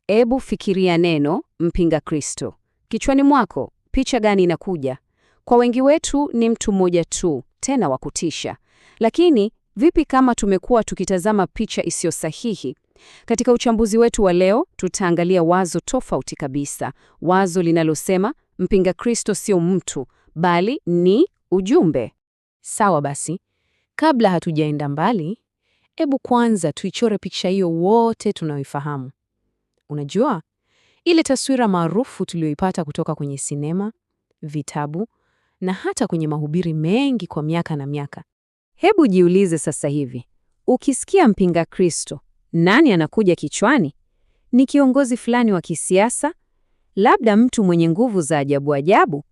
Ebu fikiria neno mpinga Kristo. Kichwani mwako, picha gani inakuja? Kwa wengi wetu ni mtu mmoja tu, tena wa kutisha. Lakini vipi kama tumekuwa tukitazama picha isiyo sahihi? Katika uchambuzi wetu wa leo, tutaangalia wazo tofauti kabisa. Wazo linalosema mpinga Kristo sio mtu, bali ni ujumbe. Sawa basi, kabla hatujaenda mbali, ebu kwanza tuichore picha hiyo wote tunaoifahamu. Unajua, ile taswira maarufu tuliyoipata kutoka kwenye sinema, vitabu, na hata kwenye mahubiri mengi kwa miaka na miaka. Hebu jiulize sasa hivi, ukisikia mpinga Kristo, nani anakuja kichwani? Ni kiongozi fulani wa kisiasa? Labda mtu mwenye nguvu za ajabu ajabu?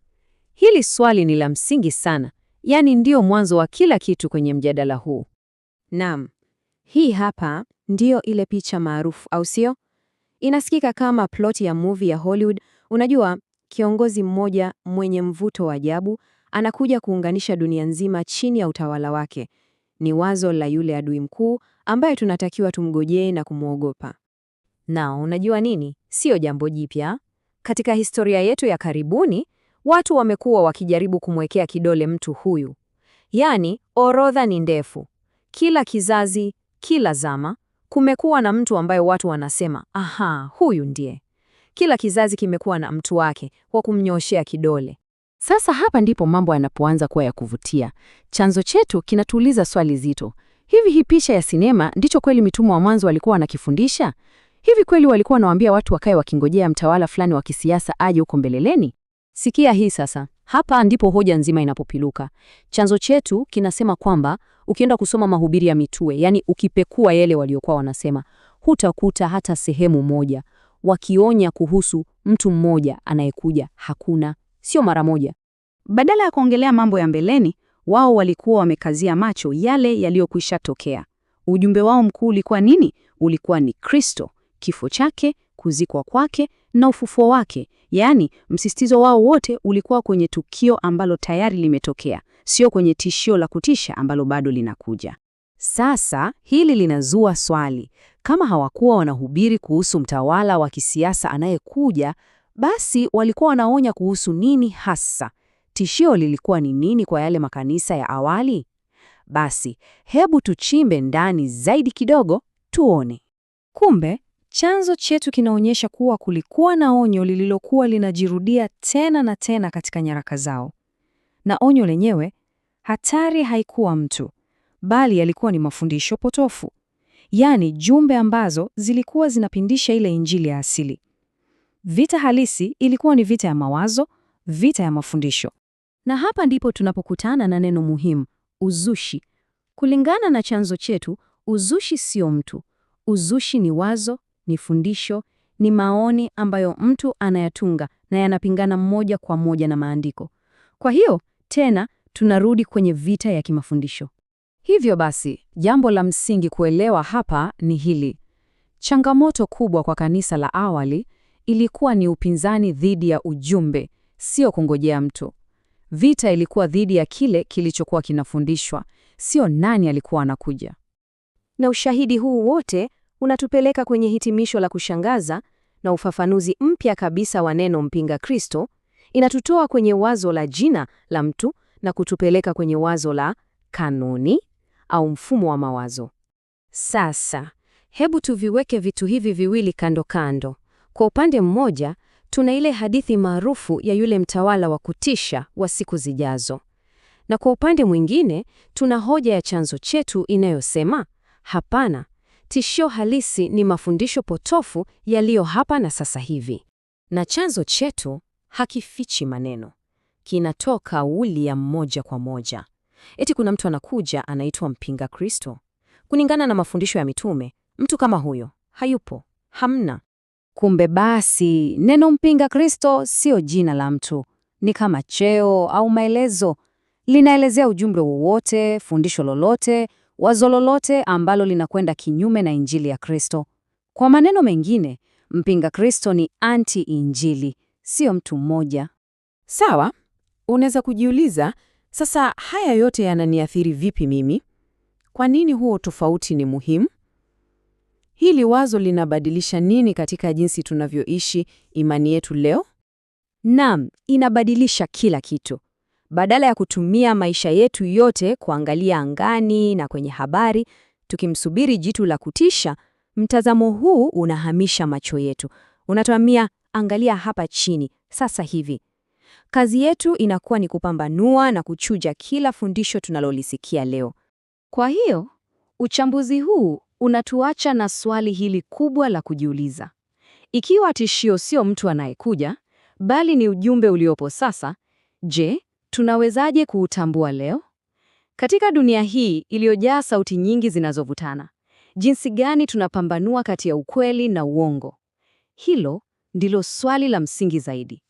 Hili swali ni la msingi sana, yaani ndio mwanzo wa kila kitu kwenye mjadala huu. Naam, hii hapa ndio ile picha maarufu, au sio? Inasikika kama plot ya movie ya Hollywood. Unajua, kiongozi mmoja mwenye mvuto wa ajabu anakuja kuunganisha dunia nzima chini ya utawala wake. Ni wazo la yule adui mkuu ambaye tunatakiwa tumgojee na kumwogopa. Na unajua nini? Sio jambo jipya. Katika historia yetu ya karibuni, watu wamekuwa wakijaribu kumwekea kidole mtu huyu. Yaani, orodha ni ndefu. Kila kizazi, kila zama, kumekuwa na mtu ambaye watu wanasema, aha, huyu ndiye. Kila kizazi kimekuwa na mtu wake wa kumnyooshea kidole. Sasa hapa ndipo mambo yanapoanza kuwa ya kuvutia. Chanzo chetu kinatuuliza swali zito. Hivi hii picha ya sinema ndicho kweli mitume wa mwanzo walikuwa wanakifundisha? Hivi kweli walikuwa wanawaambia watu wakae wakingojea mtawala fulani wa kisiasa aje huko mbeleleni? Sikia hii sasa. Hapa ndipo hoja nzima inapopiluka. Chanzo chetu kinasema kwamba ukienda kusoma mahubiri ya mitume, yani ukipekua yale waliokuwa wanasema, hutakuta hata sehemu moja wakionya kuhusu mtu mmoja anayekuja. Hakuna, sio mara moja. Badala ya kuongelea mambo ya mbeleni, wao walikuwa wamekazia macho yale yaliyokwisha tokea. Ujumbe wao mkuu ulikuwa nini? Ulikuwa ni Kristo, kifo chake, kuzikwa kwake na ufufuo wake. Yaani, msisitizo wao wote ulikuwa kwenye tukio ambalo tayari limetokea, sio kwenye tishio la kutisha ambalo bado linakuja. Sasa hili linazua swali. Kama hawakuwa wanahubiri kuhusu mtawala wa kisiasa anayekuja, basi walikuwa wanaonya kuhusu nini hasa? Tishio lilikuwa ni nini kwa yale makanisa ya awali? Basi, hebu tuchimbe ndani zaidi kidogo, tuone. Kumbe, chanzo chetu kinaonyesha kuwa kulikuwa na onyo lililokuwa linajirudia tena na tena katika nyaraka zao. Na onyo lenyewe, hatari haikuwa mtu, bali yalikuwa ni mafundisho potofu. Yaani jumbe ambazo zilikuwa zinapindisha ile injili ya asili. Vita halisi ilikuwa ni vita ya mawazo, vita ya mafundisho. Na hapa ndipo tunapokutana na neno muhimu, uzushi. Kulingana na chanzo chetu, uzushi sio mtu. Uzushi ni wazo, ni fundisho, ni maoni ambayo mtu anayatunga na yanapingana moja kwa moja na maandiko. Kwa hiyo, tena tunarudi kwenye vita ya kimafundisho. Hivyo basi, jambo la msingi kuelewa hapa ni hili. Changamoto kubwa kwa kanisa la awali ilikuwa ni upinzani dhidi ya ujumbe, sio kungojea mtu. Vita ilikuwa dhidi ya kile kilichokuwa kinafundishwa, sio nani alikuwa anakuja. Na ushahidi huu wote unatupeleka kwenye hitimisho la kushangaza na ufafanuzi mpya kabisa wa neno mpinga Kristo. Inatutoa kwenye wazo la jina la mtu na kutupeleka kwenye wazo la kanuni au mfumo wa mawazo. Sasa, hebu tuviweke vitu hivi viwili kando kando. Kwa upande mmoja, tuna ile hadithi maarufu ya yule mtawala wa kutisha wa siku zijazo. Na kwa upande mwingine, tuna hoja ya chanzo chetu inayosema, hapana, tishio halisi ni mafundisho potofu yaliyo hapa na sasa hivi. Na chanzo chetu hakifichi maneno. Kinatoa kauli ya moja kwa moja. Eti kuna mtu anakuja anaitwa mpinga Kristo. Kulingana na mafundisho ya mitume, mtu kama huyo hayupo, hamna. Kumbe basi, neno mpinga Kristo sio jina la mtu, ni kama cheo au maelezo. Linaelezea ujumbe wowote, fundisho lolote, wazo lolote ambalo linakwenda kinyume na injili ya Kristo. Kwa maneno mengine, mpinga Kristo ni anti-injili, sio mtu mmoja. Sawa, unaweza kujiuliza, sasa haya yote yananiathiri vipi mimi? Kwa nini huo tofauti ni muhimu? Hili wazo linabadilisha nini katika jinsi tunavyoishi imani yetu leo? Naam, inabadilisha kila kitu. Badala ya kutumia maisha yetu yote kuangalia angani na kwenye habari, tukimsubiri jitu la kutisha, mtazamo huu unahamisha macho yetu. Unatuambia, angalia hapa chini, sasa hivi. Kazi yetu inakuwa ni kupambanua na kuchuja kila fundisho tunalolisikia leo. Kwa hiyo, uchambuzi huu unatuacha na swali hili kubwa la kujiuliza. Ikiwa tishio sio mtu anayekuja, bali ni ujumbe uliopo sasa, je, tunawezaje kuutambua leo? Katika dunia hii iliyojaa sauti nyingi zinazovutana, jinsi gani tunapambanua kati ya ukweli na uongo? Hilo ndilo swali la msingi zaidi.